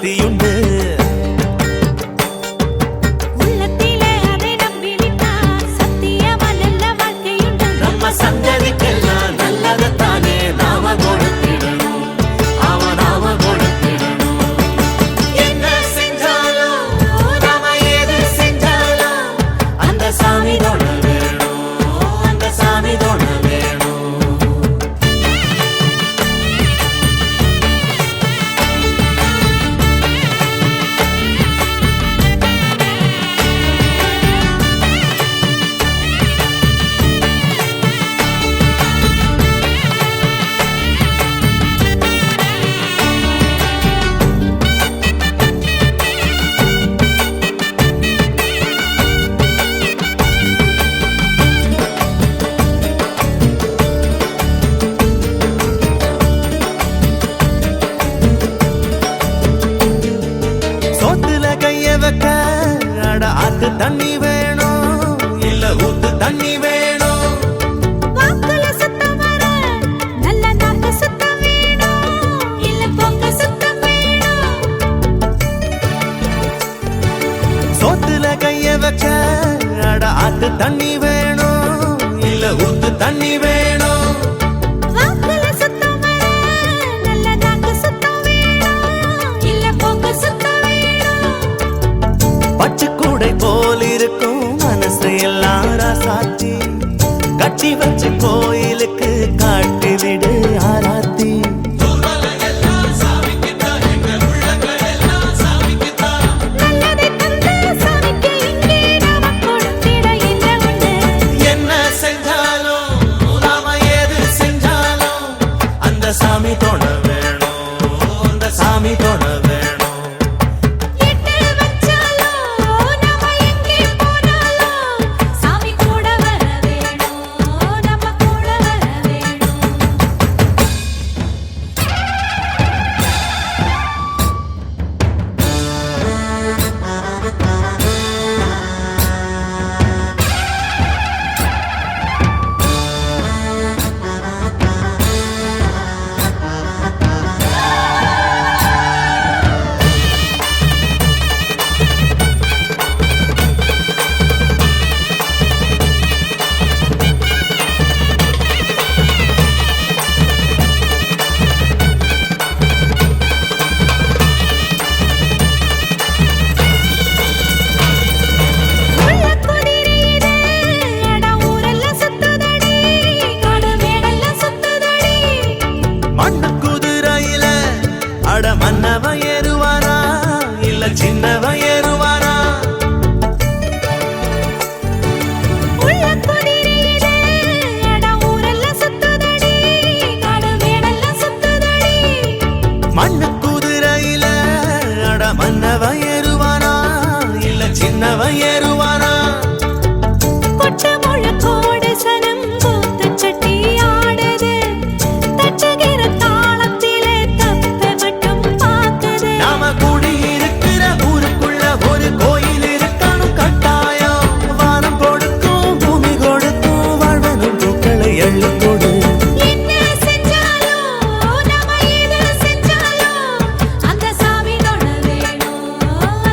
சக்தியுண்டு. உள்ளத்திலே அதை நம்பிவிட்டால் சத்தியமா நல்ல வாழ்க்கையுண்டு. நம்ம சந்ததிக்கெல்லாம் நல்லதைத்தானே நாம கொடுத்திடணும், நாம கொடுத்திடணும். என்ன செஞ்சாலும் நாம எது செஞ்சாலும் அந்த சாமி தொட வேணும், அந்த சாமி தொட வேணும். ஆத்து தண்ணி வேணும் இல்ல ஊத்து தண்ணி வேணும். வாக்குல சுத்தம் வர நல்ல நாக்கு சுத்தம் வேணும் இல்ல பொங்க சுத்தம் வேணும். சோத்துல கைய வச்ச அட ஆத்து தண்ணி வேணும் இல்ல ஊத்து தண்ணி வேணும். வாக்குல சுத்தம் வர நல்ல நாக்கு சுத்தம் வேணும் இல்ல பொங்க சுத்தம் வேணும். பச்சை கூடை போல் இருக்கும் மனசு எல்லாம் ராசாத்தி, கட்டி வச்ச கோயிலுக்கு காட்டி விடு ஆராத்தி. நல்லதை தந்து சாமிக்கு இங்கே நாம கொடுத்திட என்ன உண்டு. என்ன செஞ்சாலும் நாம எது செஞ்சாலும் அந்த சாமி தொட வேணும், அந்த சாமி தொட வேணும். எட்டு வச்சாலும் நாம எங்கே போனாலும் சாமி கூட வர வேணும், நம்ம கூட வர வேணும். உள்ள குதிரையிலே அட ஊரெல்லாம் சுத்துதடி, காடு மேடெல்லாம் சுத்துதடி. மண்ணு குதிரையில அட மன்னவ ஏறுவானா இல்ல சின்னவ ஏறுவானா. உள்ள குதிரையிலே அட ஊரெல்லாம் சுத்துதடி, காடு மேடெல்லாம் சுத்துதடி. மண்ணு குதிரையில அட மன்னவ ஏறுவானா இல்ல சின்னவ ஏறுவானா. கொட்ட முழக்கோடு சனம் கூத்து சட்டி ஆடுது, தட்டுகிற தாளத்திலே தப்ப மட்டும் பார்க்குது. நாம கூடி இருக்கிற ஊருக்குள்ள ஒரு கோயில் இருக்கணும் கட்டாயம். வானம் கொடுக்கும் பூமி கொடுக்கும் வாழ்வனும் பூக்களை எள்ளு கொடு. என்ன செஞ்சாலும் நாம எது செஞ்சாலும் அந்த சாமி தொட வேணும்,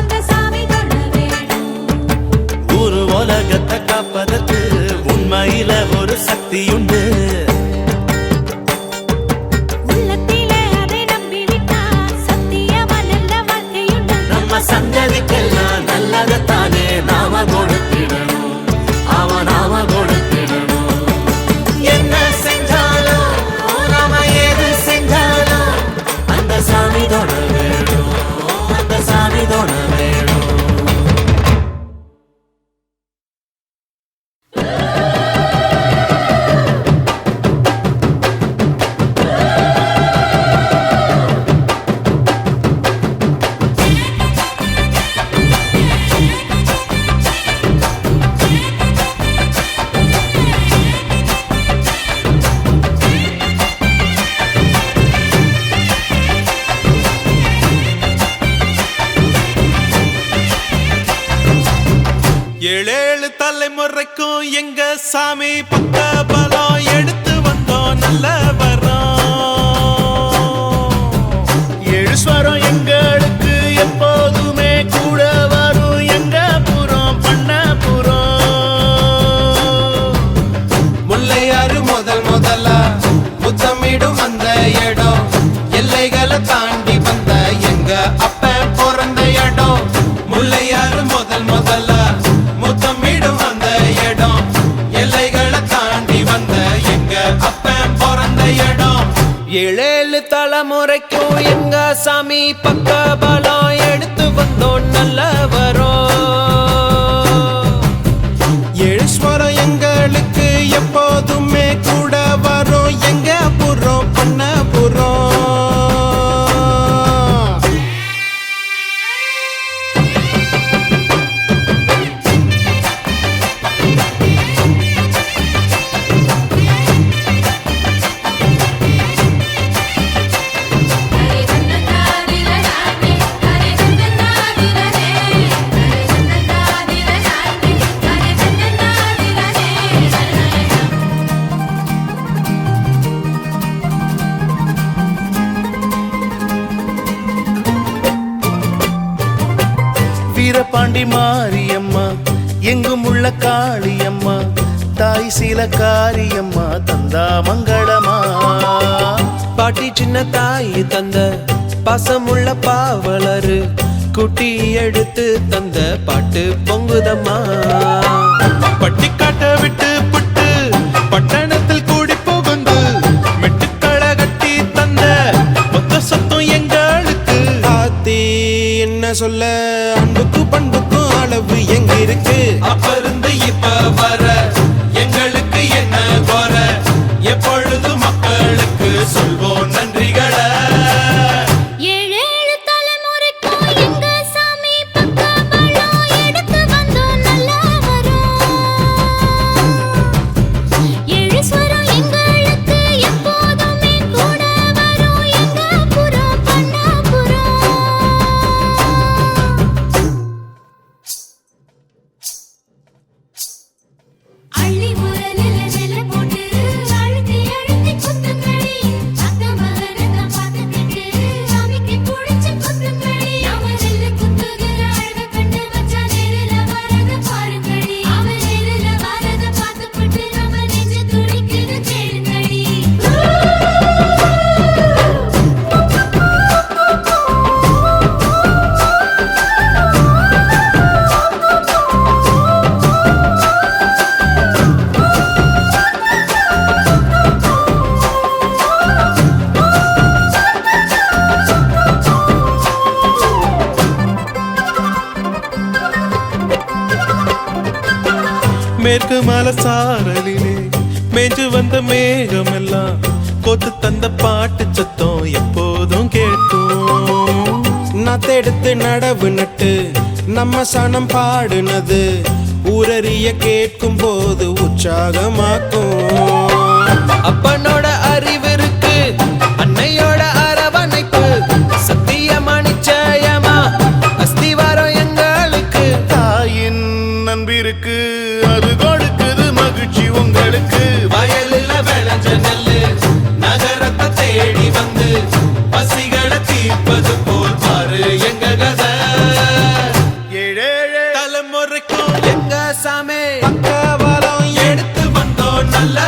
அந்த சாமி தொட வேணும். ஊரு உலகத்தை காப்பதற்கு உண்மையில ஒரு சக்தியுண்டு. உள்ளத்திலே அதை நம்பிவிட்டால் சத்தியமா நல்ல வாழ்க்கையுண்டு. நம்ம சந்ததிக்கெல்லாம் நல்லதைத்தானே நாம கொடுத்திடணும், நாம கொடுத்திடணும். என்ன செஞ்சாலும் நாம எது செஞ்சாலும் அந்த சாமி தொட வேணும், அந்த சாமி தொட வேணும். ஏழேழு தலைமுறைக்கும் எங்க சாமி பக்க பலம் எடுத்து வந்தோம் நல்ல வரோம். ஏழு ஸ்வரம் எங்களுக்கு முதல் முதலா முத்தமிடும் அந்த இடம் எல்லைகளை தாண்டி வந்த எங்க அப்ப பிறந்த இடம் முல்லையாறு முதல் முதலா முத்தமிடும் அந்த இடம் எல்லைகளை தாண்டி வந்த எங்க அப்ப பிறந்த இடம் ஏழேழு தலைமுறைக்கும் எங்க சாமி பக்க பலம் எடுத்து வந்தோம் நல்ல வரோம் ஏழுஸ்வரம் எங்களுக்கு எப்போதுமே கூட வரும் எங்க புறம் பண்ண புறம் வீரபாண்டி மாரியம்மா எங்கும் உள்ள காளியம்மா தாய் சீல காரியம்மா தந்தா மங்களமா பாட்டி சின்ன தாய் தந்த பாசமுள்ள பாவலரு குட்டி எடுத்து தந்த பாட்டு பொங்குதம்மா பட்டிக்காட்ட விட்டு புட்டு பட்டணத்தில் கூடி புகுந்து மெட்டுக்களை கட்டி தந்த மொத்த சொத்தம் எங்களுக்கு ஆத்தி என்ன சொல்ல அன்புக்கு பண்புக்கும் அளவு எங்க இருக்கு அப்ப இருந்து இப்ப வர எங்களுக்கு என்ன குற எப்பொழுது மக்களுக்கு சொல்வோம் நன்றிகளை ஏழேழு தலைமுறைக்கும் எங்க சாமி பக்க பலம் எடுத்து வந்தோம் நல்லா வரோம் ஏழு ஸ்வரம் எங்களுக்கு எப்போதுமே கூட வரும் எங்க புறம் பண்ண அள்ளி முரலில நெல்ல போட்டு அழுத்தி அழுத்தி குத்துங்கடி அத்த மகனங்க பார்த்துக்கிட்டு சாமிக்கு பிடிச்சு குத்துங்கடி அவன் நெல்ல குத்துகிற அழக கண்டு வச்சா நேரில வரத பாருங்கடி அவன் நேரில வரத பார்த்துக்கிட்டு நம்ம நெஞ்சு துடிக்குது கேளுங்கடி மேற்கு மலை சாரலிலே மேஞ்சு வந்த மேகம் எல்லாம் கொத்து தந்த பாட்டு சத்தம் எப்போதும் கேட்கும் நத்தெடுத்து நடவு நட்டு நம்ம சனம் பாடுனது ஊரறிய கேட்கும் போது உற்சாகமாக்கும் அப்பனோட அறிவிருக்கு அன்னையோட அரவணைப்பு சத்தியமா நிச்சயமா அஸ்திவாரம் எங்களுக்கு தாயின் நண்பிருக்கு அது கொடுக்குது மகிழ்ச்சி உங்களுக்கு வயலில் விளைஞ்ச நெல்லு நகரத்தை தேடி வந்து பசிகளை தீர்ப்பது போல் பாரு எங்க கதை ஏழேழு தலைமுறைக்கும் எங்க சாமி பக்கவாலம் எடுத்து வந்தோம் நல்ல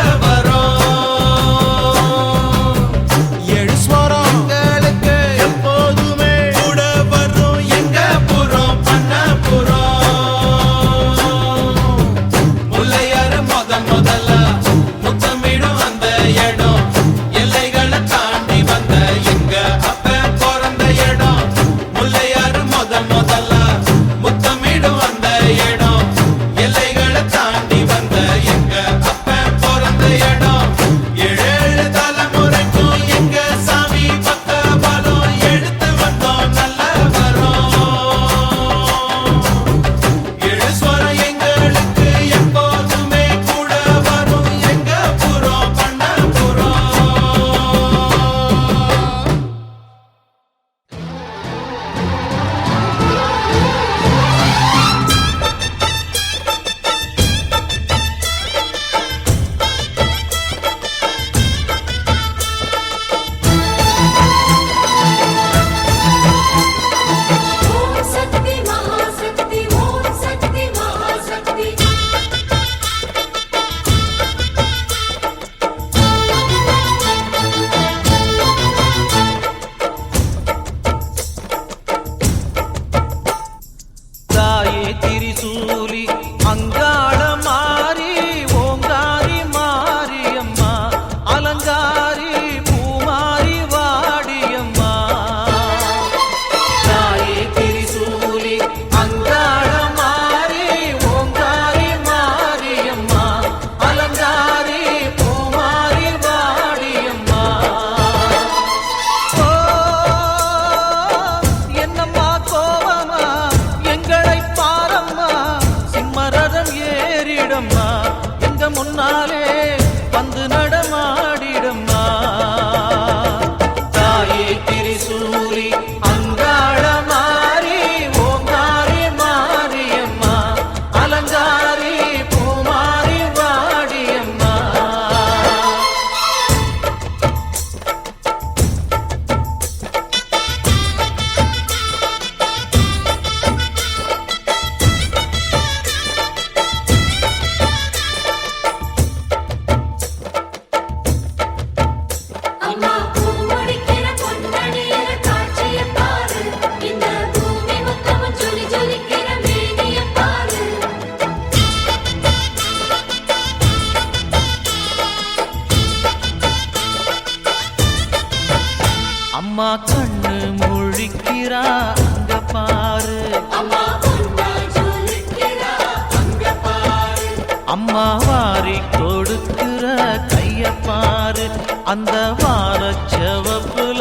அம்மா கண்ணு முழிக்கிறா அங்க பாரு, அம்மா பொன்னா ஜொலிக்கிறா அங்க பாரு, அம்மா வாரி கொடுக்கிற கைய பாரு, அந்த வாரச்சவப்புல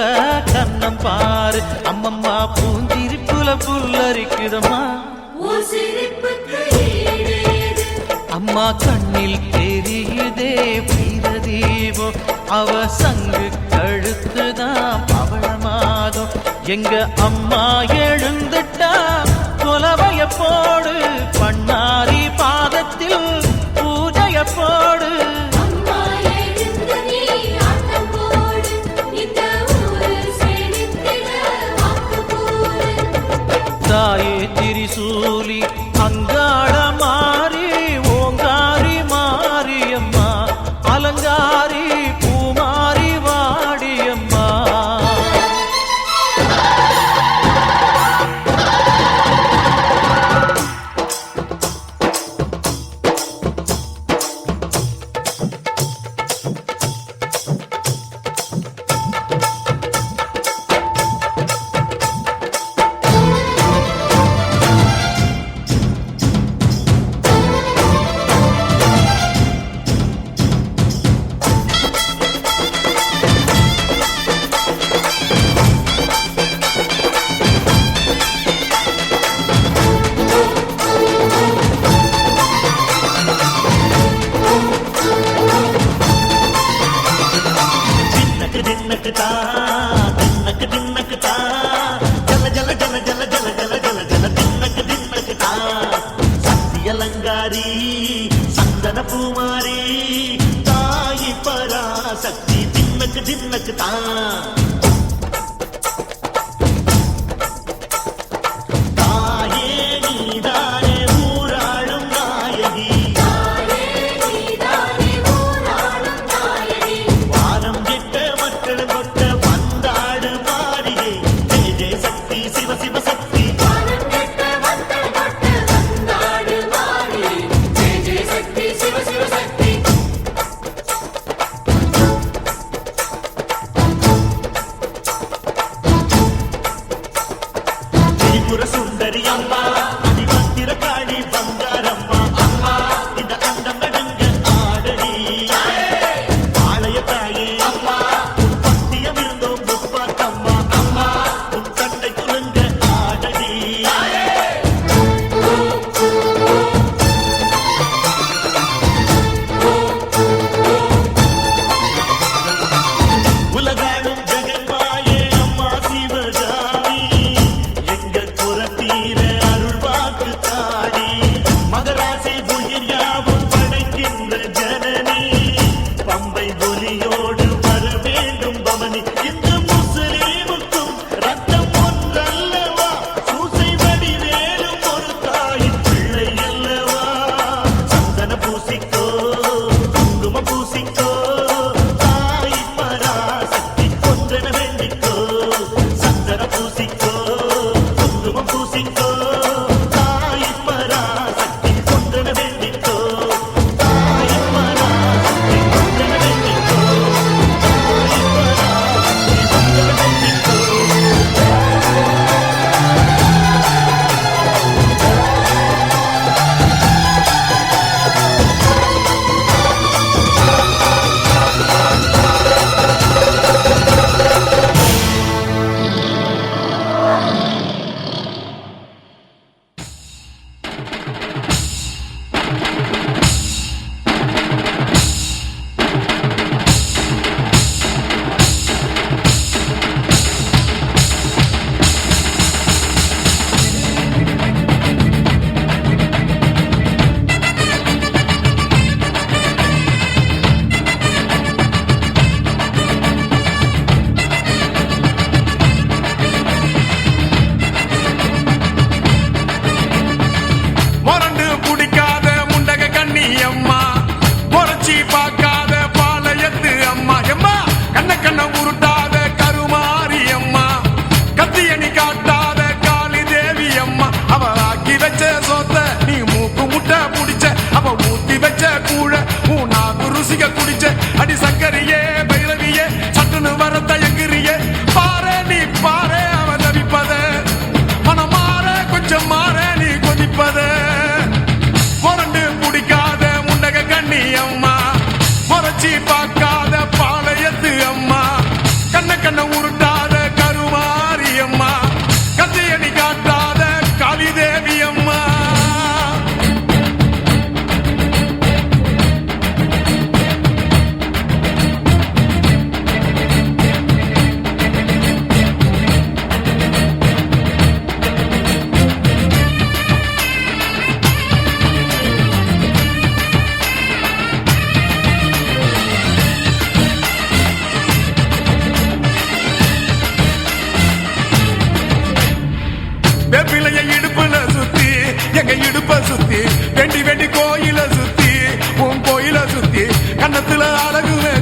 கண்ணம் பாரு, அம்மம்மா பூஞ்சிரிப்புல புல்லரிக்குதம்மா, உன் சிரிப்புக்கு ஈடேது. அம்மா கண்ணில் தெரியுதே வீரதீபம், அவ சங்கு கழுத்துதான் பவளமாகும், எங்க அம்மா எழுந்துட்டா கொலவைய போடு, பண்ணாரி பாதத்தில் பூஜைய போடு, அம்மா எழுந்து நீ ஆட்டம் போடு, இந்த ஊரு செழித்திட வாக்கு போடு. தாயே திரிசூலி அங்காள மாறி ஓங்காரி மாரியம்மா, அலங்காரி பூமாரி வாடியம்மா. அலங்காரி சந்தன பூமாரி தாயி பராசக்தி தின்னக்கு தின்னக்கு தான், தாயே நீதானே ஊராளும் நாயகி, தாயே நீதானே ஊராளும் நாயகி, வானம் கெட்ட மக்கள் கொட்ட வந்தாடு மாறியே, ஜெய ஜெய சக்தி சிவ சிவ சக்தி, வானம் கெட்ட மக்கள் கொட்ட வந்தாடு மாறி, ஜெய ஜெய சக்தி சிவ சிவ சக்தி. திரிபுர சுந்தரி அம்மா, அதிபத்திர காளி பங்காரம்மா, அம்மா இந்த அண்டம் நடுங்க ஆடடி, ஆலய தாயே அம்மா, உன் பத்தியம் இருந்தோம் முப்பாத்தம்மா, அம்மா உன் கண்டை குலுங்க ஆடடி. உலகாடும் ஜெகன்மாயே அம்மா சிவகாமி, எங்கள் புறத்தீர அருள் வாக்கு தாடி, மகராசி உயிர் யாவும் படைக்கின்ற ஜனனி, பம்பை ஒலியோடு வர வேண்டும் பவனி, இந்த முஸ்லீமுக்கும் ரத்தம் ஒன்றல்லவா, சூசை வடிவேலும் ஒரு தாயின் பிள்ளை அல்லவா, சந்தன பூசிக்கோ குங்கும பூசிக்கோ, தாய் பராசக்தி கொன்றன வேண்டிக்கோ, சந்தன பூசிக்கோ குங்கும பூசிக்கோ, தாய் பராசக்தி கொன்றன வேண்டிக்கோ, தாய் பராசக்தி கொன்றன வேண்டிக்கோ.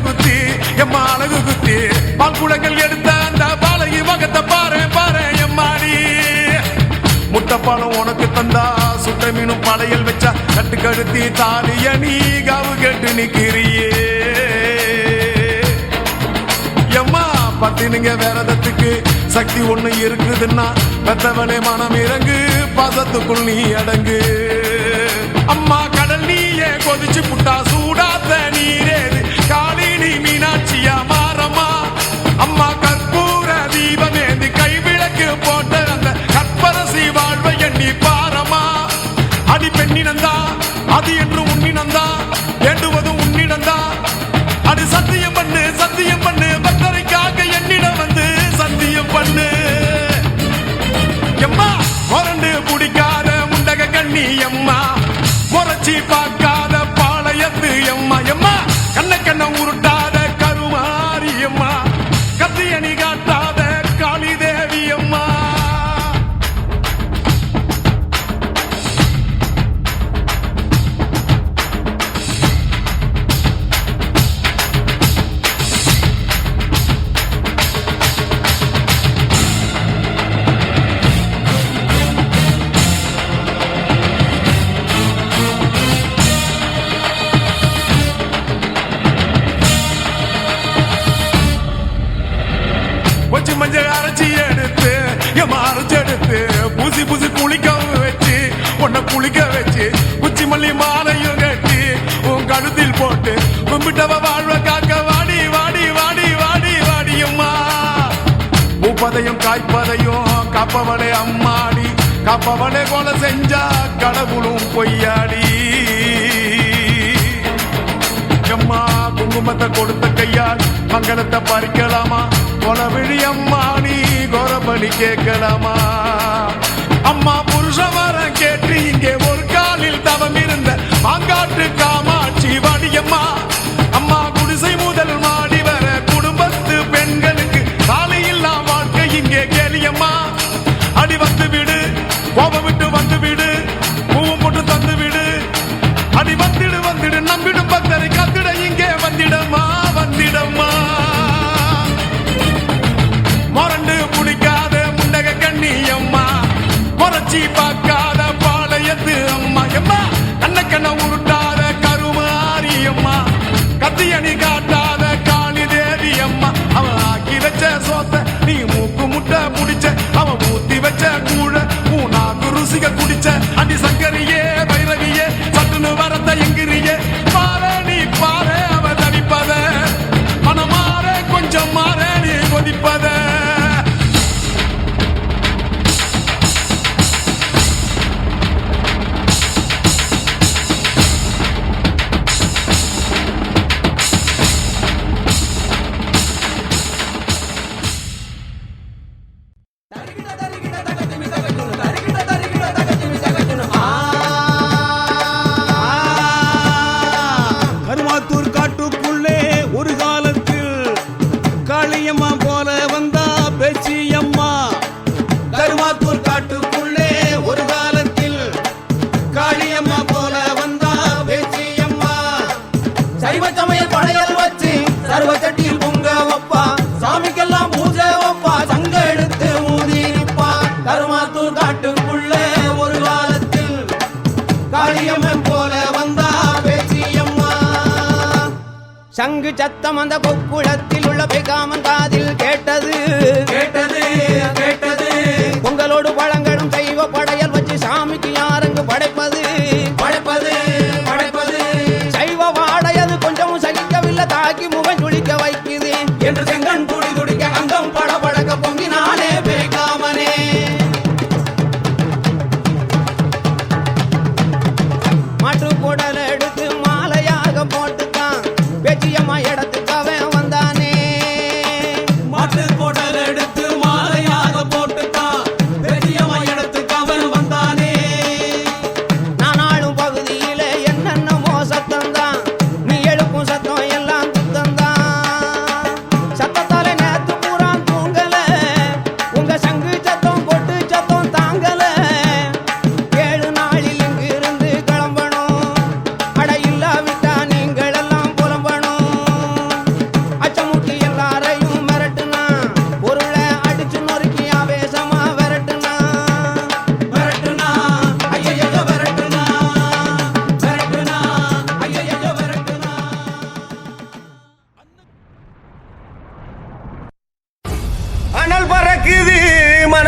குத்தி எம்மா அழகு குத்தி பால் குளங்கள் எடுத்த அந்த பாலகி மகத்தை பாரு பாரு எம்மாடி முட்டைப்பாலம் உனக்கு தந்தா சுட்ட மீனும் படையல் வச்சா கட்டு கழுத்தி தாலிய நீ காவு கேட்டு நிக்கிறியே எம்மா பத்தினுங்க விரதத்துக்கு சக்தி ஒண்ணு இருக்குதுன்னா பெத்தவளே மனம் இறங்கு பாசத்துக்குள் நீ அடங்கு அம்மா கடல் நீயே கொதிச்சு புட்டா சூடாத்த நீரேது காளி நீ மீனாட்சியா மாறம்மா அம்மா கற்பூர தீபமேந்தி கைவிளக்கு போட்ட அந்த கற்பரசி வாழ்வை எண்ணி பாரம்மா அடி பெண்ணினந்தா அது என்று உன்னினந்தா வேண்டுவது உன்னிடந்தா அது சத்தியம் பண்ணு பக்தரைக்காக என்னிடம் வந்து சத்தியம் பண்ணு எம்மா முரண்டு பிடிக்காத முண்டக கண்ணி எம்மா முறைச்சி பார்க்காத பாளையத்து எம்மா எம்மா கண்ண உருட்டாத கருமாரி எம்மா கத்தியணி காட்டாத காளி தேவி அம்மா கொஞ்சி மஞ்சள் அரைச்சி எடுத்து எம்மா அரைச்செடுத்து பூசி பூசி குளிக்க வச்சு உன்னை குளிக்க வச்சு குச்சி மல்லி மாலையும் கட்டி உன் கழுத்தில் போட்டு கும்பிட்டவ வாழ்வ காக்க வாடி வாடி வாடி வாடி வாடியம்மா பூப்பதையும் காய்ப்பதையும் காப்பவளே அம்மாடி காப்பவளே கொலை செஞ்சா கடவுளும் பொய்யாடி எம்மா குங்குமத்தை கொடுத்த கையால் மங்களத்தை பறிக்கலாமா கொலவிழி அம்மா நீ கோரபலி கேட்கலாமா அம்மா புருஷ வரம் கேட்டு இங்கே ஒரு காலில் தவம் இருந்த மாங்காட்டு காமாட்சி வாடியம்மா அம்மா குடிசை முதல் மாடி வர குடும்பத்து பெண்களுக்கு சாலையில்லா வாழ்க்கை இங்கே கேளியம்மா அடி வந்து விடு கோபம் விட்டு வந்து விடு பூவும் போட்டு தந்து விடு அடி வந்துடு நம்பிடும் பக்தரை கத்திட இங்கே வந்திடம்மா வந்திடம்மா மொரண்டு பிடிக்காத முண்டக கண்ணி அம்மா முறைச்சி பார்க்காத பாளையத்து அம்மா எம்மா கண்ண உருட்டாத கருமாரி அம்மா கத்தியணி காட்டாத காளி தேவி அம்மா அவன் ஆக்கி வச்ச சோத்த நீ மூக்கு முட்டை புடிச்ச அவன் ஊத்தி வச்ச கூழ மூணாக்கு ருசிக குடிச்ச அடி சங்கரியே பைரவியே சட்டுன்னு வரத்த எங்கிரியே பாரு நீ பாரு அவ தவிப்பத மனமாற கொஞ்சம் மாற நீ கொதிப்பத கருமாத்தூர் காட்டுக்குள்ளே ஒரு காலத்தில் காளியம்மா போல வந்தா பேச்சியம்மா கருமாத்தூர் காட்டுக்குள்ளே ஒரு காலத்தில் காளியம்மா போல வந்தா பேச்சியம்மா சைவ சமயல் படையல் வச்சு சர்வ சட்டியில் பொங்க வைப்பா சாமிக்கெல்லாம் பூஜை வைப்பா சங்க எடுத்து ஊதி நிப்பா கருமாத்தூர் காட்டுக்குள்ளே ஒரு காலத்தில் காளியம்மன் போல வந்தா பேச்சியம்மா சங்கு சத்தம் அந்த கொக்குளத்தில் உள்ள பெகாமன் காதில் கேட்டது கேட்டது கேட்டது பொங்கலோடு பழங்களும் தெய்வ படையல் வச்சு சாமிக்கு யாருங்கு படைப்பது படைப்பது படைப்பது சைவ வாடையது கொஞ்சமும் சகிக்கவில்லை தாக்கி முகம் சுழிக்க வைக்குது என்று செங்கன் துடி துடிக்க அங்கம் பட படக்க பொங்கினானே பெகாமனே மாட்டு குடல் எடுத்து மாலையாக போட்டுத்தான் பேச்சியம்மா இடத்துக்கு அவன் வந்தானே மாட்டு குடல் எடுத்து மாலையாக போட்டுத்தான் பேச்சியம்மா இடத்துக்கு அவன் வந்தானே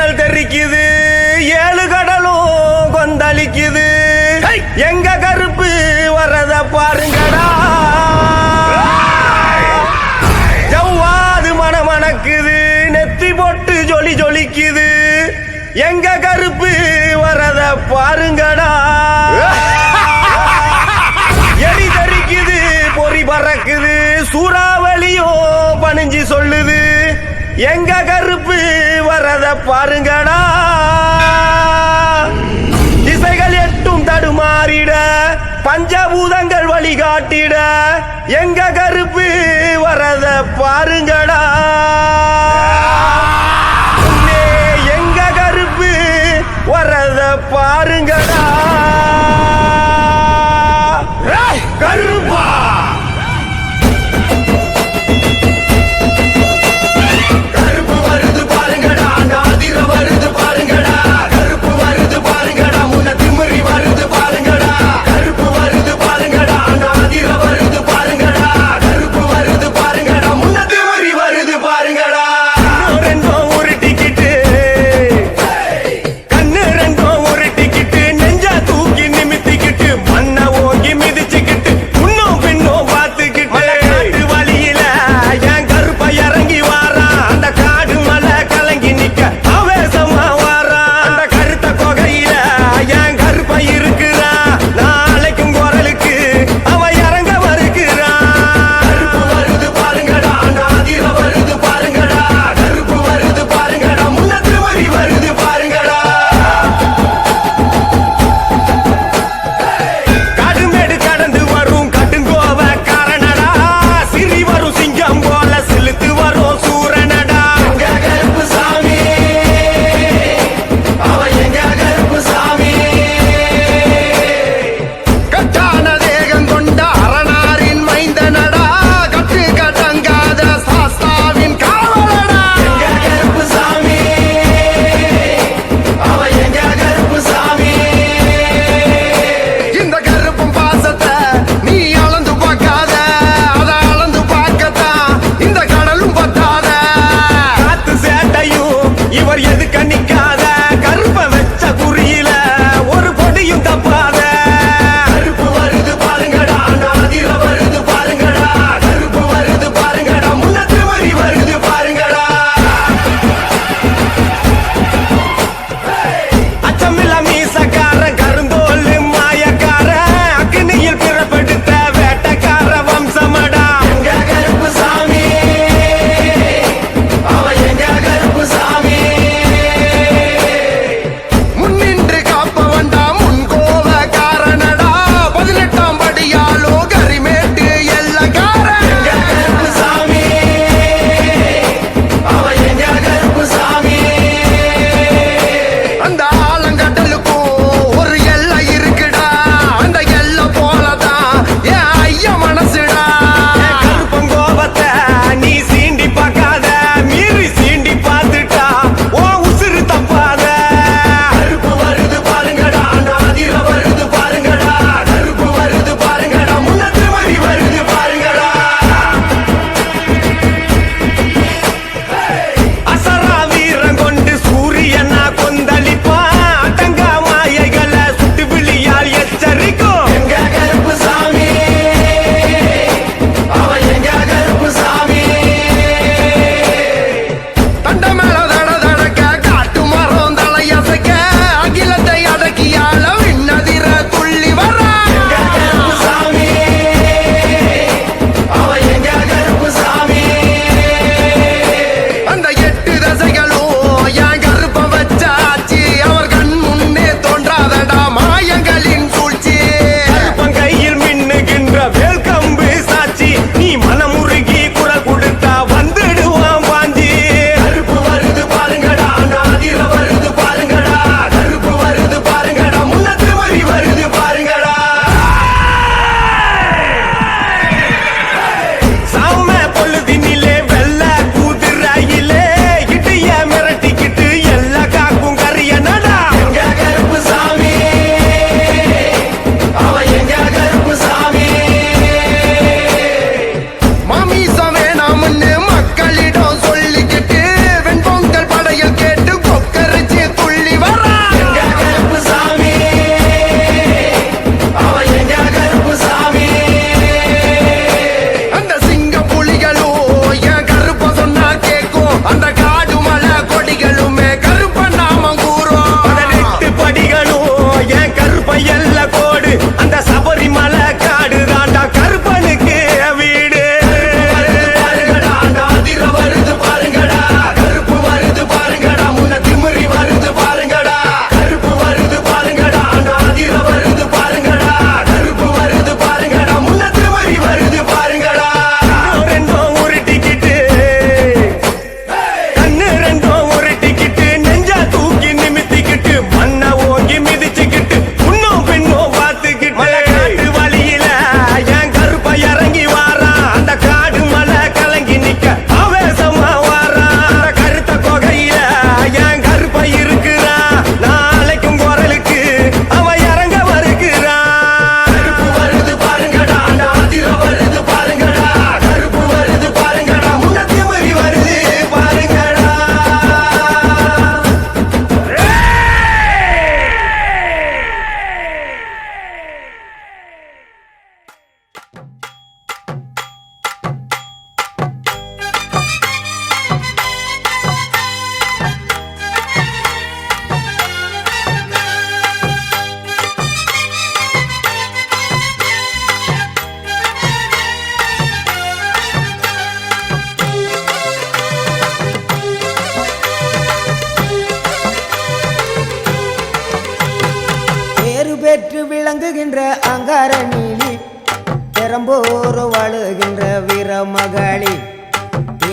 திசைகள் தெரிக்குது, 7 கடலும் கொந்தளிக்குது. எங்க கருப்பு வரத பாருங்கடா, ஜவ்வாது மணமணக்குது, நெத்தி போட்டு ஜொலி ஜொலிக்குது. எங்க கருப்பு வரத பாருங்கடா, எலி தரிக்குது, பொறி பறக்குது, சூறாவளியும் பணிஞ்சு சொல்லுது. எங்க கருப்பு வரத பாருங்கடா, திசைகள் எட்டும் தடுமாறிட, பஞ்சபூதங்கள் வழிகாட்டிட. எங்க கருப்பு வரத பாருங்கடா, எங்க கருப்பு வரத பாருங்கடா. கருப்பா கருப்பு வருது பாருங்கடா, நாதிர வருது பாருங்கடா. கருப்பு வருது பாருங்கடா, முன்ன திமிரி வருது பாருங்கடா. கருப்பு வருது பாருங்கடா, நாதிர வருது பாருங்கடா. கருப்பு வருது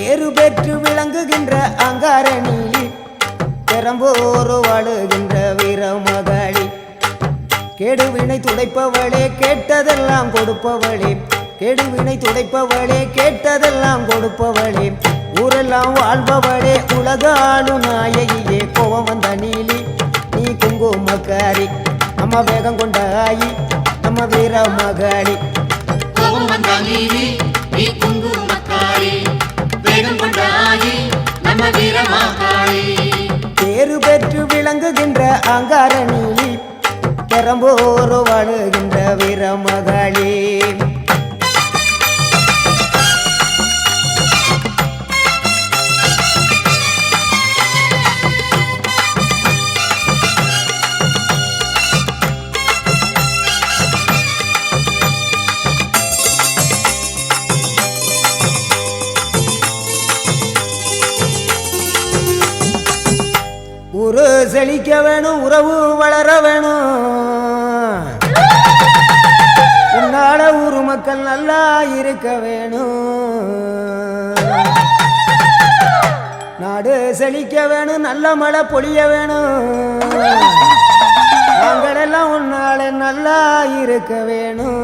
பேரு பெற்று விளங்குகின்ற அங்காரணிலி பெரம்போர் வாழுகின்ற வீரமகளி கேடுவினை துடைப்பவளே கேட்டதெல்லாம் கொடுப்பவளே கேடுவினை துடைப்பவளே கேட்டதெல்லாம் கொடுப்பவளே ஊரெல்லாம் வாழ்பவளே உலகாளும் நாயகியே கோவம் வந்த நீலி நீ குங்குமக்காரி நம்ம வேகம் கொண்ட ஆயி நம்ம வீரமகளி கோபம் வந்த நீலி நீ குங்குமக்காரி வேகம் கொண்டாயி நம்ம வீரமாகாளி பேரு பெற்று விளங்குகின்ற அங்காரணிலி பெரம்போர் வாழுகின்ற வீரமகளி ஊரு செழிக்க வேணும் உறவு வளர வேணும் உன்னால ஊரு மக்கள் நல்லா இருக்க வேணும் நாடு செழிக்க வேணும் நல்ல மழை பொழிய வேணும் நாங்களெல்லாம் உன்னால நல்லா இருக்க வேணும்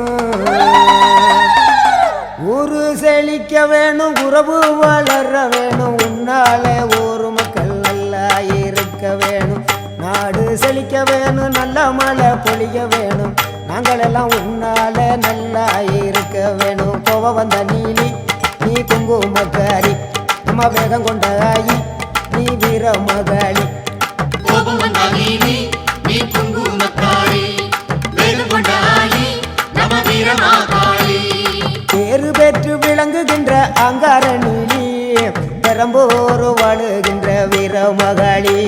ஊரு செழிக்க வேணும் உறவு வளர வேணும் உன்னால ஊரு மக்கள் நல்லா இருக்க வேணும் நாடு செழிக்க வேணும் நல்ல மழை பொழிய வேணும் நாங்களெல்லாம் உன்னால நல்லா இருக்க வேணும் கோவம் வந்த நீலி நீ குங்குமக்காரி நம்ம வேகம் கொண்ட ஆயி நீ வீரமகளி கோபம் வந்த நீலி நீ குங்குமக்காரி வேகம் கொண்டாயி நம்ம வீரமாகாளி பேரு பெற்று விளங்குகின்ற அங்காரணிலி பெரம்போர் வாழுகின்ற வீரமகளி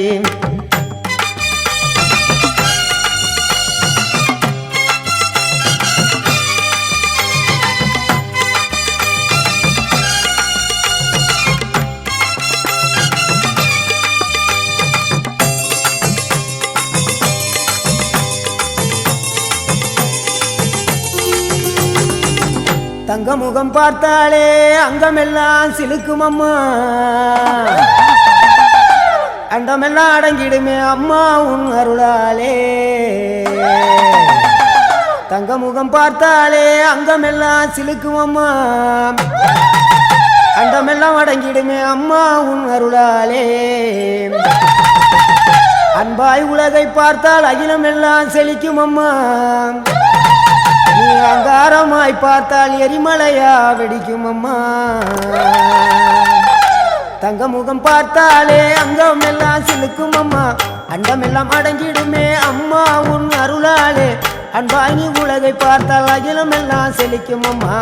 தங்க முகம் பார்த்தாலே அங்கமெல்லாம் சிலுக்கும் அம்மா அண்டமெல்லாம் அடங்கிடுமே அம்மா உன் அருளாலே தங்க முகம் பார்த்தாலே அங்கமெல்லாம் சிலுக்கும் அம்மா அண்டமெல்லாம் அடங்கிடுமே அம்மா உன் அருளாலே அன்பாய் உலகை பார்த்தால் அகிலமெல்லாம் செழிக்கும் அம்மா நீ அங்காரமாய் பார்த்தால் எரிமலையா வெடிக்கும் அம்மா தங்க முகம் பார்த்தாலே அங்கம் எல்லாம் சிலுக்கும் அம்மா அண்டமெல்லாம் அடங்கிடுமே அம்மா உன் அருளாலே அன்பாங்கி உலகை பார்த்தால் அகிலம் எல்லாம் செழிக்கும் அம்மா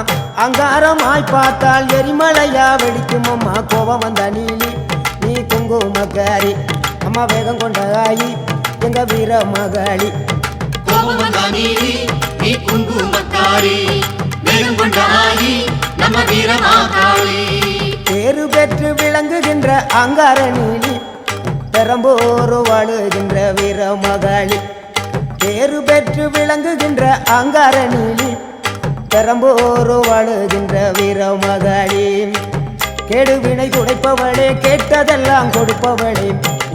அங்காரமாய் பார்த்தால் எரிமலையா வெடிக்கும் அம்மா கோபம் வந்த நீலி நீ குங்குமக்காரி அம்மா வேகம் கொண்ட ஆயி எங்க வீரமகளி கோபம் வந்த நீலி நீ குங்குமக்காரி வேகம் கொண்டாயி நம்ம வீரமாகாளி பேரு பெற்று விளங்குகின்ற அங்காரணிலி பெரம்போர் வாழுகின்ற வீரமகளி பேரு பெற்று விளங்குகின்ற அங்காரணிலி பெரம்போர் வாழுகின்ற வீரமகளி கேடுவினை துடைப்பவளே கேட்டதெல்லாம் கொடுப்பவளே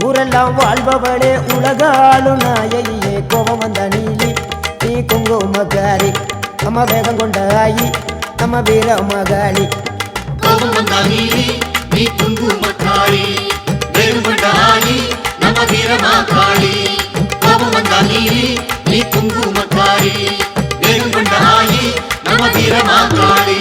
ஊரெல்லாம் வாழ்பவளே உலகாளும் நாயகியே கோபம் வந்த நீலி நீ குங்குமக்காரி நம்ம வேகம் கொண்ட ஆயி நம்ம வீரமகளி கோபம் வந்த நீலி நீ குங்குமக்காரி வேகம் கொண்டாயி நம்ம வீரமாகாளி கோபம் வந்த நீலி நீ குங்குமக்காரி வேகம் கொண்டாயி நம்ம வீரமாகாளி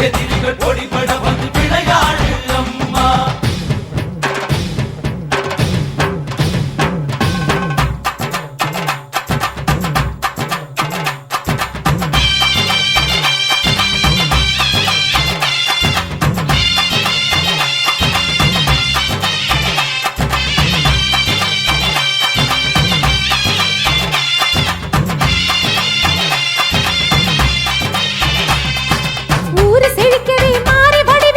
எதிரிகள் பொடிபட வந்து விளையாடு அம்மா. ஊரு செழிக்கவே மாறி வடி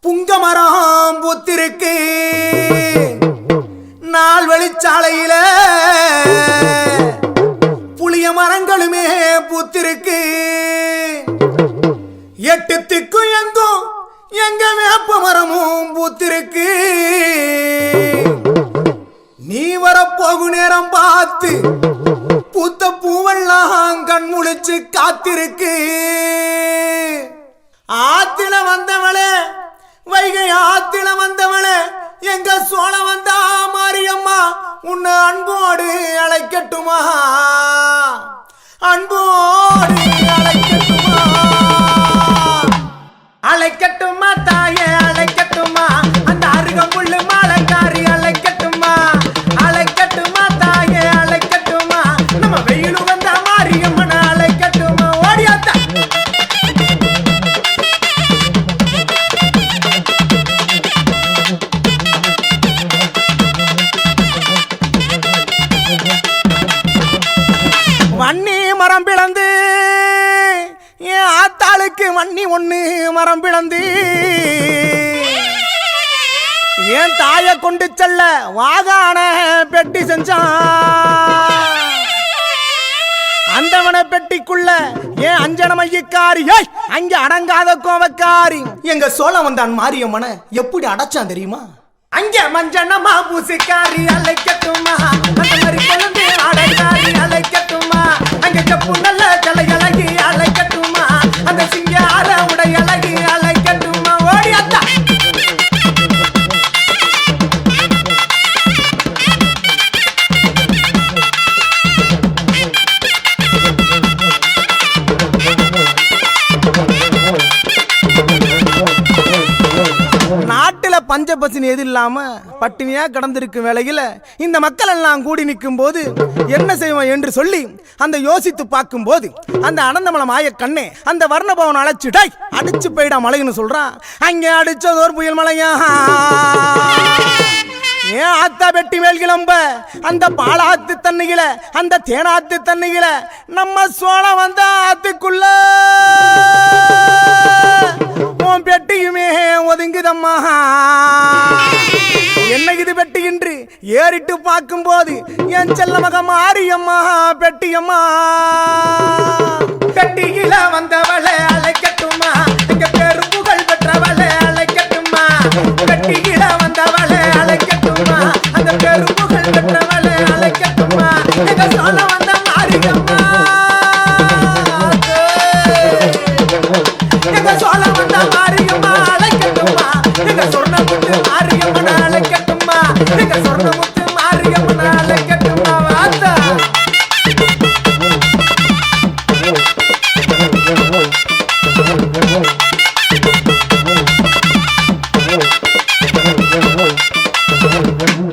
புங்க மரம் பூத்திருக்கு நாள் வெளிச்சாலையில புளிய மரங்களுமே பூத்திருக்கு எட்டு திக்கும் எங்கும் எங்க வேப்ப மரமும் பூத்திருக்கு நீ வரப்போகு நேரம் பார்த்து பூத்த பூவெல்லாம் கண் முழிச்சு காத்திருக்கு ஆத்தில வந்தவளே வைகை ஆத்தில வந்தவளே எங்க சோழ வந்தா மாரியம்மா உன்னை அன்போடு அழைக்கட்டுமா அன்போடு அழைக்கட்டுமா அழைக்கட்டுமா தாயே அழைக்கட்டுமா அந்த அருகம்புல்லு மாலைக்காரி அழைக்கட்டுமா அழைக்கட்டுமா தாயே அழைக்கட்டுமா நம்ம வெயிலு வந்த மாரியம்மனை அழைக்கட்டுமா ஓடியாத்தா வன்னி மரம் பிளந்து என் ஆத்தாளுக்கு வன்னி ஒண்ணு மரம் பிளந்து என் தாய கொண்டு செல்ல வாகான பெட்டி செஞ்சான் அந்தவன பெட்டிக்குள்ள ஏன் அஞ்சன மையக்காரி அங்க அடங்காத கோவக்காரி எங்க சோழ வந்தான் மாரியம்மன எப்படி அடைச்சான் தெரியுமா அங்க மஞ்சனமா பூசிக்காரி அழைக்கட்டுமா அந்த மாதிரி கொழுந்து ஆடைக்காரி அழைக்கட்டுமா அங்க செப்பு நல்ல கலை அழகி அழைக்கட்டுமா அந்த சிங்கார உடை அழகி அழைக்கட்டுமா ஓடியாத்தா நாட்டுல பஞ்சபசினி எது இல்லாம பட்டினியா கடந்திருக்கும் வேளையில இந்த மக்கள் எல்லாம் கூடி நிற்கும் போது என்ன செய்வோம் என்று சொல்லி அந்த யோசித்து பார்க்கும் போது அந்த அனந்தமலை மாய கண்ணே அந்த வர்ணபவன் அழைச்சிடை அடிச்சு போயிடா மலைன்னு சொல்றான் அங்கே அடிச்சதோர் புயல் மலையா ஏன் ஆத்தா வெட்டி மேல் கிளம்ப அந்த பாலாத்து தண்ணியில அந்த தேனாத்து தண்ணியில நம்ம சோழம் வந்த ஆத்துக்குள்ள உன் பெட்டியுமே ஒதுங்குதம்மா என்ன இது பெட்டியின்றி ஏறிட்டு பார்க்கும் போது என் செல்ல மக மாரியம்மா பெட்டியம்மா பெட்டியில வந்தவளை அழைக்கட்டுமா எங்க பேரு புகழ் பெற்றவளை அழைக்கட்டுமா பெட்டியில வந்தவளை அழைக்கட்டுமா அந்த பேரு புகழ் பெற்றவளை அழைக்கட்டுமா எங்க சோழ வந்த மாரியம்மா எங்க சோழ வந்த மாரியம்மா அழைக்கட்டுமா எங்க சொர்ணமுத்து மாரியம்மனை அழைக்கட்டுமா எங்க சொர்ணமுத்து மாரியம்மனை அழைக்கட்டுமா வாத்தா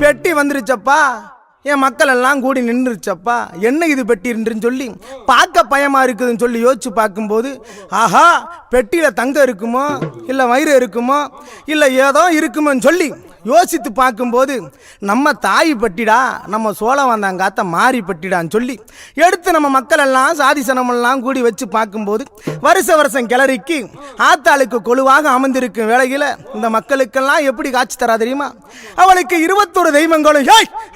பெட்டி வந்துருச்சப்பா என் மக்கள் எல்லாம் கூடி நின்றுச்சப்பா என்ன இது பெட்டின்னு சொல்லி பார்க்க பயமா இருக்குதுன்னு சொல்லி யோசிச்சு பார்க்கும்போது ஆஹா பெட்டியில தங்கம் இருக்குமோ இல்லை வயிறு இருக்குமோ இல்லை ஏதோ இருக்குமோன்னு சொல்லி யோசித்து பார்க்கும்போது நம்ம தாய் பட்டிடா நம்ம சோழ வந்தாங்காத்த மாறி பட்டிடான்னு சொல்லி எடுத்து நம்ம மக்கள் எல்லாம் சாதி சனமெல்லாம் கூடி வச்சு பார்க்கும்போது வருஷம் கிளறிக்கு ஆத்தாளுக்கு கொழுவாக அமர்ந்திருக்கும் வேளையில இந்த மக்களுக்கெல்லாம் எப்படி காட்சி தரா தெரியுமா அவளுக்கு 21 தெய்வங்களும்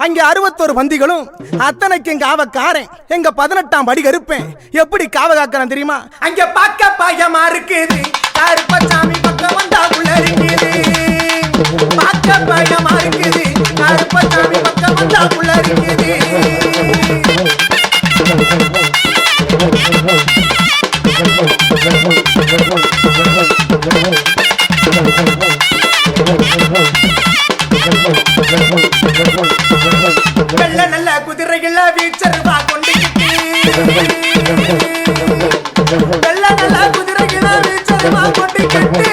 அங்கே 61 பந்திகளும் அத்தனைக்கும் காவக்காரன் எங்க 18ஆம் படி கருப்பேன் எப்படி காவ காக்கிறேன் தெரியுமா அங்க பார்க்க பயமா இருக்குது கருப்பசாமி பக்கம் வந்தா உள்ள இருக்குது பார்க்க பயமா இருக்குது கருப்பசாமி பக்கம் வந்தா உள்ள இருக்குது வெள்ள நல்ல குதிரைகள வீச்சருவா கொண்டுக்கிட்டு வெள்ள நல்ல குதிரைகள வீச்சருவா கொண்டுக்கிட்டு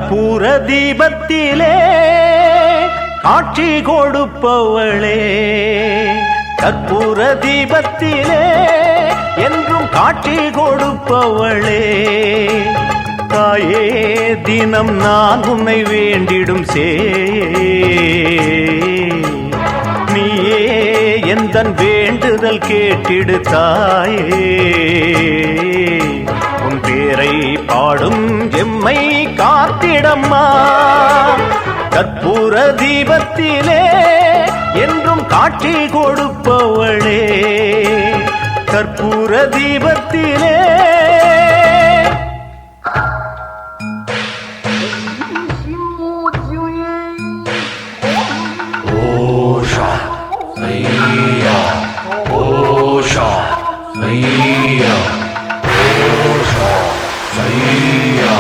கற்பூர தீபத்திலே காட்சி கொடுப்பவளே, கற்பூர தீபத்திலே என்றும் காட்சி கொடுப்பவளே, தாயே தினம் நான் உன்னை வேண்டிடும் நீயே எந்தன் வேண்டுதல் கேட்டிடு தாயே, உன் பேரை பாடும் எம்மை காத்திடம்மா, கற்பூர தீபத்திலே என்றும் காட்சி கொடுப்பவளே, கற்பூர தீபத்திலே. ஓஷா ஐயா ஓஷா ஐயா ஓஷா ஐயா.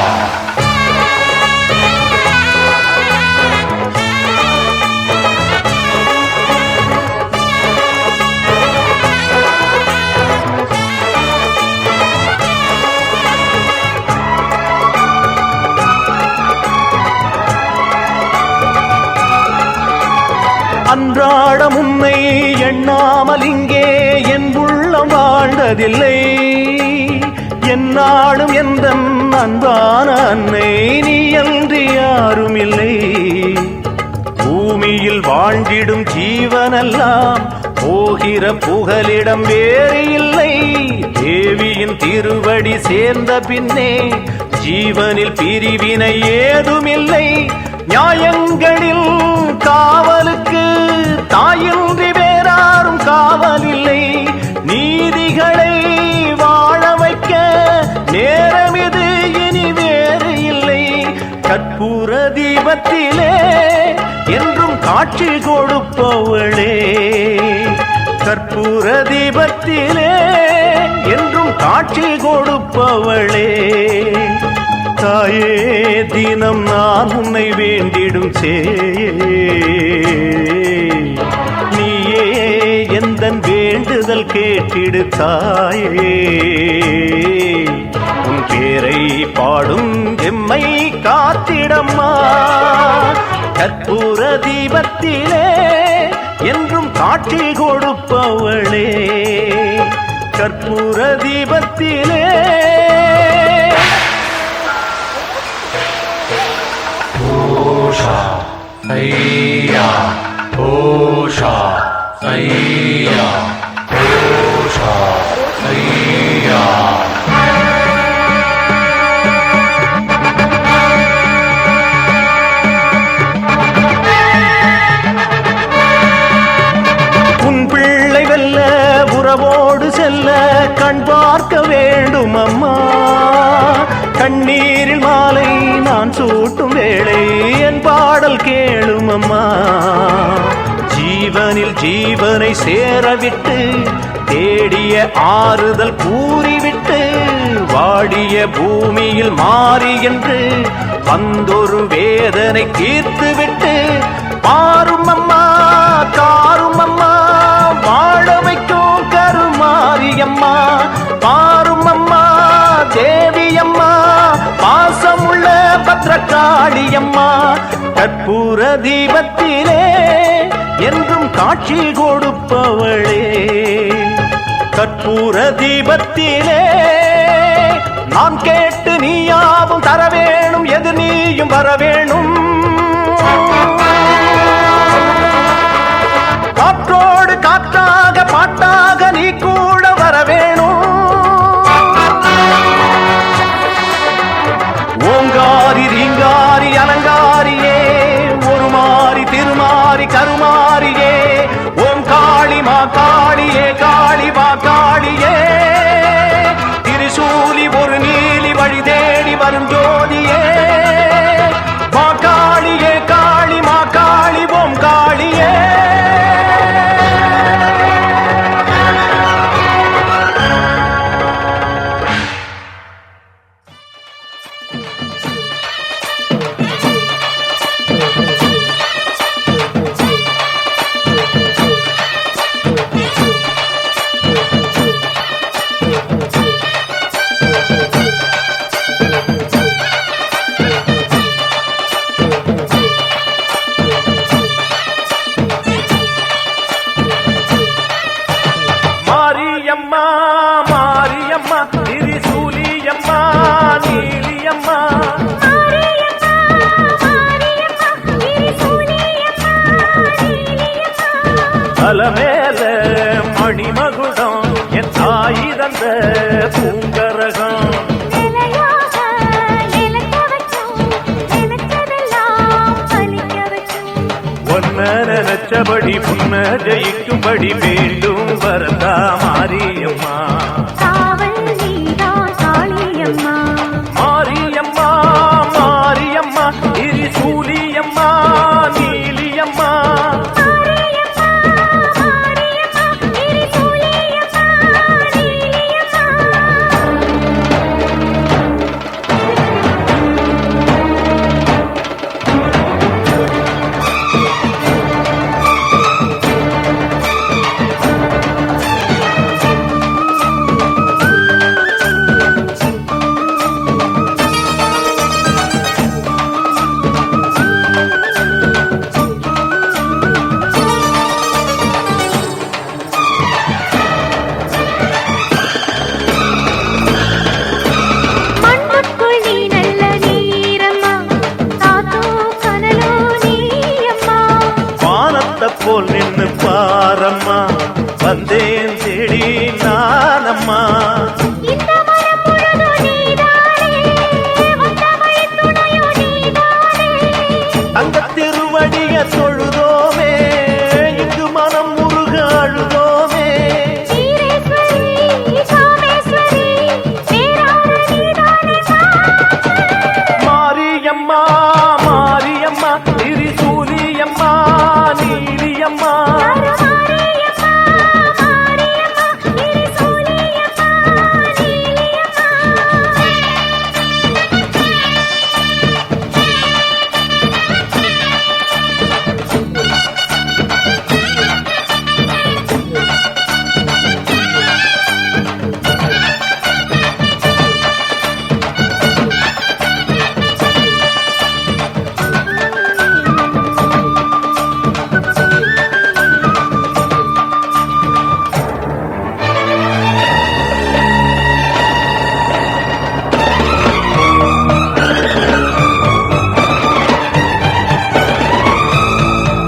அன்றாடம் உன்னை எண்ணாமல் இங்கே என் உள்ளம் வாழ்ந்ததில்லை, என்னாலும் எந்த அன்பான அன்னை நீ அன்றி யாரும் இல்லை, பூமியில் வாழ்ந்திடும் ஜீவனெல்லாம் போகிற புகலிடம் வேறு இல்லை, தேவியின் திருவடி சேர்ந்த பின்னே ஜீவனில் பிரிவினை ஏதுமில்லை, நியாயங்களில் காவலுக்கு தாயின்றி வேறாரும் காவலில்லை, நீதிகளை வாழ வைக்க நேரம் இது இனி வேறு இல்லை, கற்பூர தீபத்திலே என்றும் காட்சி கொடுப்பவளே, கற்பூர தீபத்திலே என்றும் காட்சி கொடுப்பவளே, தாயே தினம் நான் உன்னை வேண்டிடும் நீயே எந்தன் வேண்டுதல் கேட்டிடு தாயே, உன் பேரை பாடும் எம்மை காத்திடம்மா, கற்பூர தீபத்திலே என்றும் காட்சி கொடுப்பவளே, கற்பூர தீபத்திலே. ஓஷா ஐயா ஓஷா ஐயா ஓஷா ஐயா. உன் பிள்ளை வெல்ல உறவோடு செல்ல கண் பார்க்க வேண்டும் அம்மா, கண்ணீரில் மாலை நான் சூட்டும் வேளை என் பாடல் கேளும் அம்மா, ஜீவனில் ஜீவனை சேரவிட்டு தேடிய ஆறுதல் கூறிவிட்டு வாடிய பூமியில் மாறி என்று வந்தொரு வேதனை தீர்த்துவிட்டு பாரும் அம்மா காரும் அம்மா வாழ வைக்கும் கருமாரியம்மா, பாரும் அம்மா தேவியம்மா பாசமுள்ள பத்ரகாளியம்மா, கற்பூர தீபத்திலே என்றும் காட்சி கொடுப்பவளே, கற்பூர தீபத்திலே நான் கேட்டு நீயாவும் தர வேணும், எது நீயும் வர வேணும், காற்றோடு காற்றாக பாட்டாக நீ கூட வர வேணும், ஓங்காரி ரீங்காரி அலங்காரியே ஒரு மாறி திருமாறி கருமாரியே, ஓம் காளி மா காளியே காளி மா காளியே, திரிசூலி ஒரு நீலி வழி தேடி வரும் ஜோதியே மா அம்மா மாரியம்மா திரிசூலியம்மா நீலியம்மா அலமேல மணிமகுடம் என் தாய் தந்த பூங்கரகம் ஒன்ன நினைச்சபடி புன்ன ஜெயிக்கும்படி வேண்டும் வரதா மாரியம்மா மாரியம்மா மாரியம்மா திரிசூலியம்மா நீலியம்மா போல் நின்னு பாரம்மா வந்தேன் தேடி நானம்மா தங்க திருவடிய தொழுதோமே இங்கு மனம் முருக அழுதோமே மாரியம்மா மாரியம்மா திரிசூலியம்மா நீலியம்மா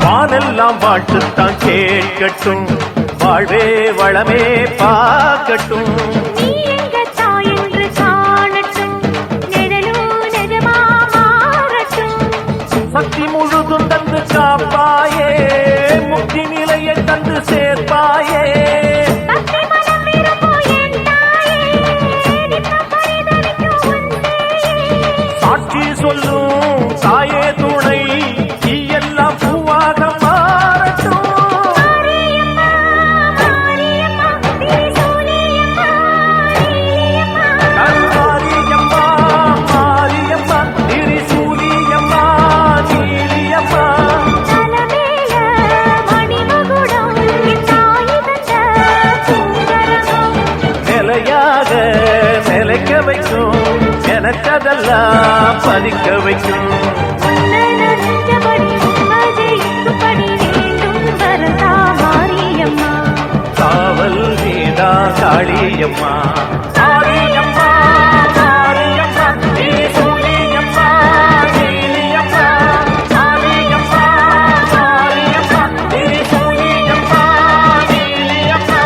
வானெல்லாம் வாழ்த்துத்தான் கேட்கட்டும் வாழ்வே வளமே பார்க்கட்டும் சக்தி முழுதும் தந்து காப்பாயே முக்தி நிலையை தந்து சேர்ப்பாயே சாட்சி சொல்லும் தாயே துணை எல்லாம் பூவாக மாறட்டும் மாரியம்மா மாரியம்மா திரிசூலியம்மா நீலியம்மா நிலையாக நிலைக்க வைக்கும் எனக்கதெல்லாம் பதிக்க வைக்கும் காவல் நீதா காளியம்மா மாரியம்மா மாரியம்மா திரிசூலியம்மா நீலியம்மா மாரியம்மா மாரியம்மா திரிசூலியம்மா நீலியம்மா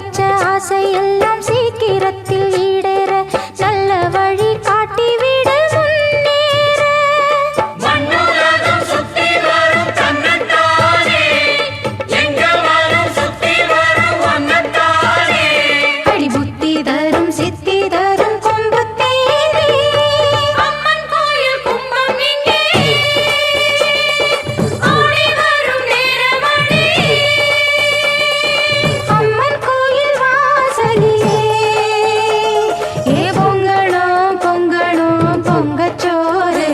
வச்ச ஆசையெல்லாம் சீக்கிரத்தில் ஈடேற நல்ல வழி காட்டிவிட முன்னேற மண்ணுலகம் சுத்தி வரும் தன்னைத்தானே எங்க வரும் சுத்தி வரும் ஒன்னத்தானே அடி புத்தி தரும் சித்தி தரும் கொம்பு தேவி அம்மன் கோயில் கும்பம் இங்கே ஓடி வரும் நேரமடி அம்மன் கோயில் வாசலிலே ஏ பொங்கணும் பொங்கணும் பொங்கச்சோறு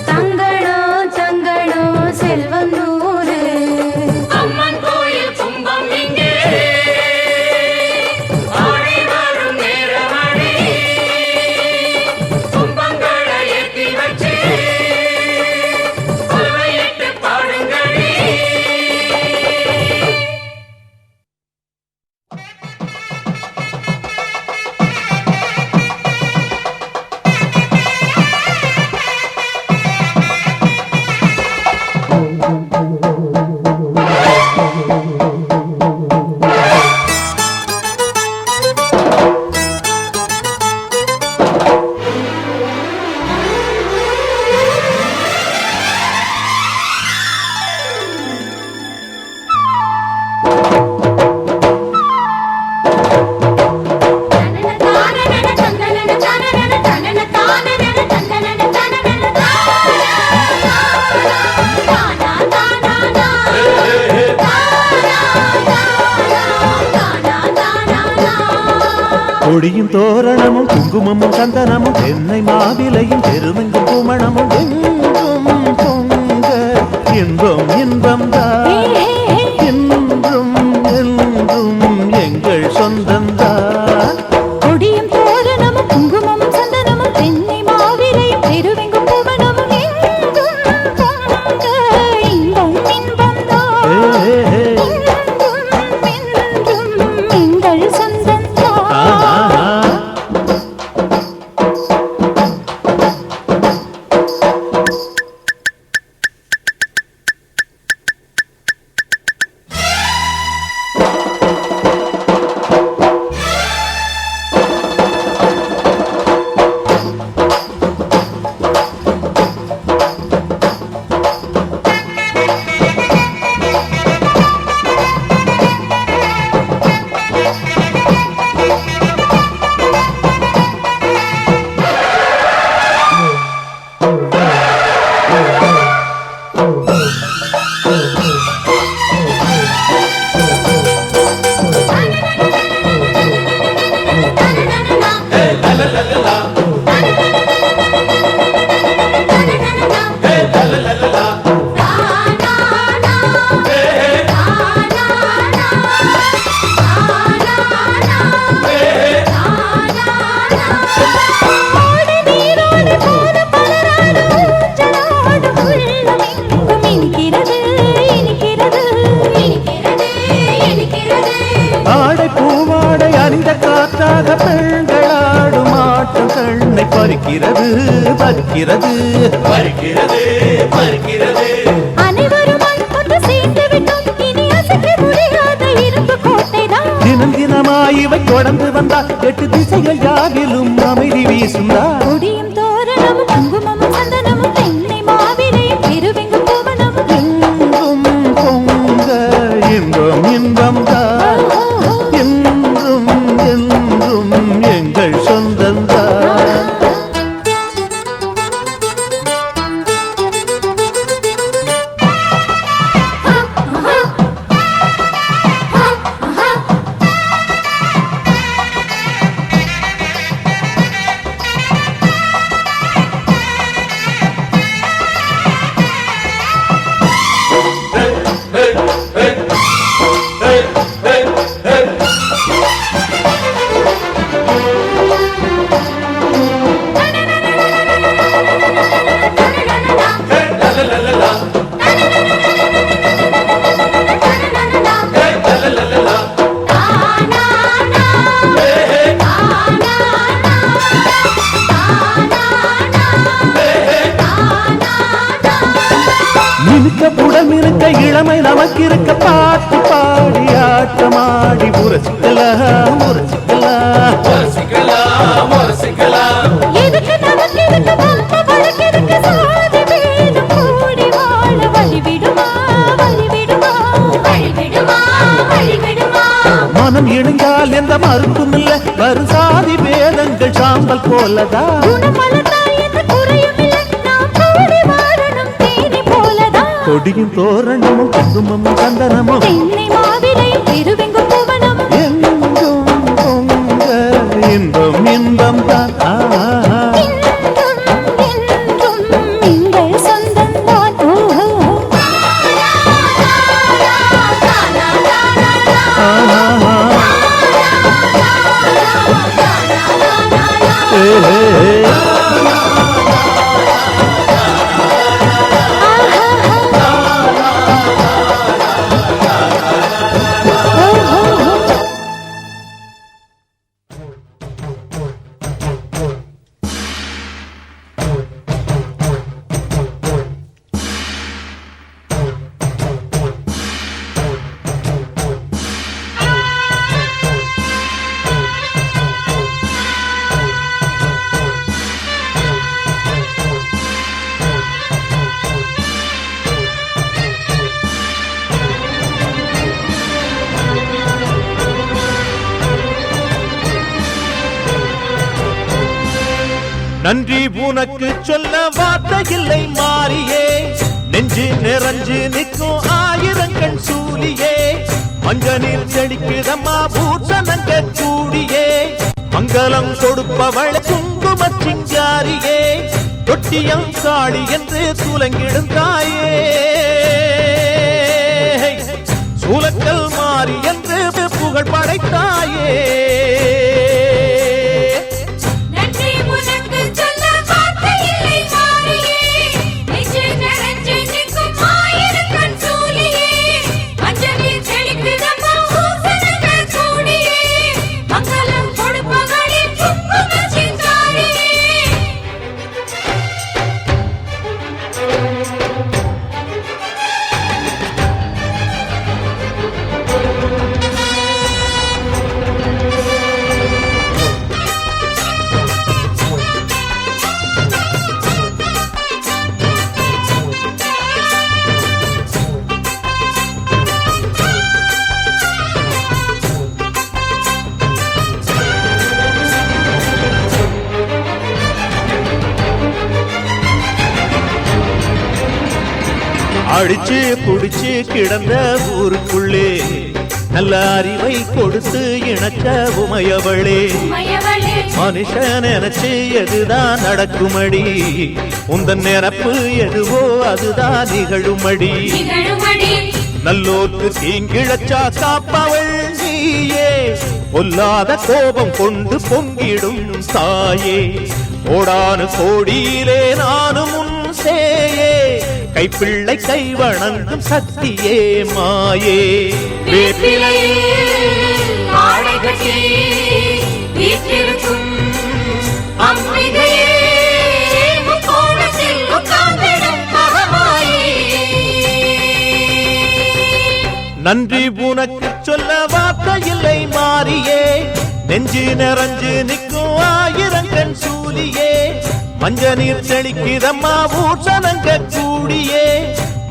தங்கணும் தங்கணும் செல்வம் நூறு அம்மன் கோயில் கும்பம் இங்கே ஆடி வரும் நேரமடி கும்பங்களை ஏத்தி வச்சு கொள்வையிட்டு பாடுங்கடி கொடியும் தோரணமும் குங்குமமும் சந்தனமும் தென்னை மாவிலையும் பெருமெங்கும் குமணமும் எங்கும் பொங்க இன்பம் இன்பம் தான் என்றும் என்றும் எங்கள் சொந்தம்தான் கொடியும் தோரணமும் குங்குமமும் சந்தனமும் தென்னை மாவிலையும் பெருவெங்கும் புவனமும் எங்கும் பொங்க இன்பம் இன்பம்தான் என்றும் என்றும் எங்கள் சொந்தம்தான் ஆடை பூவாடை அணிந்த காற்றாக பெண்களாடும் ஆட்டம் கண்ணை பறிக்கிறது பறிக்கிறது பறிக்கிறது பறிக்கிறது அனைவரும் ஒன்று சேர்ந்து விட்டோம் இனி அசைக்க முடியாத இரும்பு கோட்டைதான் தினம் தினமாய் இவை தொடர்ந்து வந்தால் 8 திசைகள் யாவிலும் அமைதி வீசுந்தா கொடியும் தோரணமும் குங்குமமும் சந்தனமும் தென்னை மாவிலையும் பெருவெங்கும் புவனமும் எங்கும் பொங்க இன்பம் இன்பம் தான் என்றும் என்றும் எங்கள் சொந்தம்தான் மினுக்க புடம் இருக்க இளமை நமக்கு இருக்க பாட்டு பாடி ஆட்டமாடி முரசிக்கலாம் முரசிக்கலாம் எதுக்கு நமக்கு இதுக்கு வந்த வழக்கிற்கு சாதி வேணும் கூடி வாழ வழிவிடுமா மனம் இணைந்தால் எந்த மறுப்பும் இல்ல வரும் சாதி வேதங்கள் சாம்பல் போலதா கொடியும் தோரணமும் குங்குமமும் சந்தனமும் எங்கும் பொங்க இன்பம் இன்பம் தான் நன்றி உனக்கு சொல்ல வார்த்தை இல்லை மாறியே நெஞ்சு நிறைஞ்சு நிற்கும் ஆயிரங்கள் சூலியே மஞ்சனில் செடிக்குதம்மா பூசணங்க கூடியே மங்களம் கொடுப்பவள் குங்கும சிங்காரியே தொட்டியம் காளி என்று துலங்கிடும் தாயே சூலக்கல் மாறி என்று புகழ் படைத்தாயே அடிச்சு குடிச்சு கிடந்த ஊருக்குள்ளே நல்ல அறிவை கொடுத்து இணைச்ச உமையவளே மனுஷன் நினைச்சு எதுதான் நடக்குமடி உந்தன் நினப்பு எதுவோ அதுதான் நிகழுமடி நல்லோர்க்கு தீங்கிழச்சா காப்பவள் நீயே பொல்லாத கோபம் கொண்டு பொங்கிடும் தாயே கோடானு கோடியிலே நானும் உன் சேயே கைப்பிள்ளை கை வணங்கும் சக்தியே மாயே நன்றி உனக்கு சொல்ல வார்த்தை இல்லை மாறியே நெஞ்சு நிறைஞ்சு நிற்கும் ஆயிரங்கன் சூலியே மஞ்ச நீர் செழிக்குதம்மா பூசணங்க கூடியே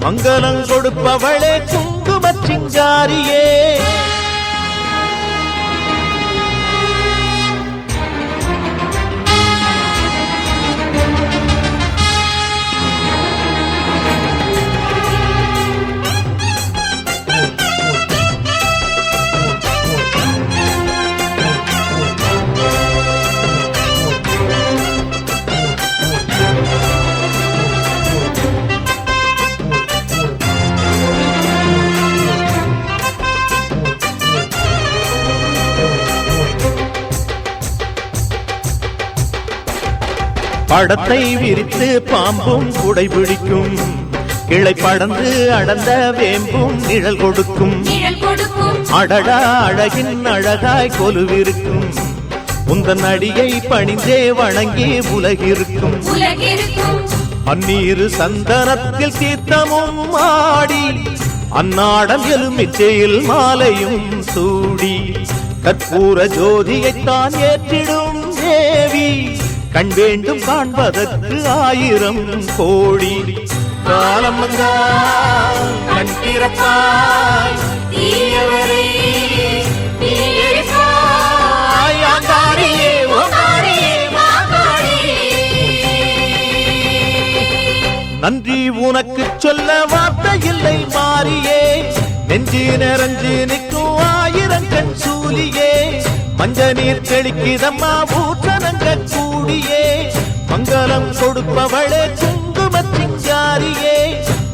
மங்களம் கொடுப்பவளே குங்கும சிங்காரியே படத்தை விரித்து பாம்பும் குடை பிடிக்கும் கிளை படந்து அடர்ந்த வேம்பும் நிழல் கொடுக்கும் அடடா அழகின் அழகாய் கொலுவிருக்கும் உந்தன் அடியை பணிந்தே வணங்கி உலகிருக்கும் பன்னீர் சந்தனத்தில் தீர்த்தமும் ஆடி அன்னாடம் எலுமிச்சையில் மாலையும் சூடி கற்பூர ஜோதியைத்தான் ஏற்றிடும் தேவி கண் வேண்டும் காண்பதற்கு 1000 கோடி காலம் வந்தால் கண் திறப்பாய் தீயவரே நீ எரிப்பாய் ஆங்காரியே ஓங்காரியே நன்றி உனக்கு சொல்ல வார்த்தை இல்லை மாறியே நெஞ்சு நிறைஞ்சு நிற்கும் 1000 கண் சூலியே மஞ்ச நீர் தெளிக்கிதம்மா பூசணங்க கூடியே மங்களம் கொடுப்பவளே குங்கும சிங்காரியே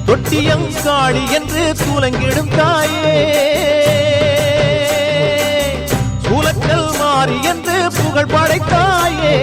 தொட்டியம் காளி என்று சூலங்கிடும் தாயே சூலக்கல் மாறி என்று புகழ் படைத்தாயே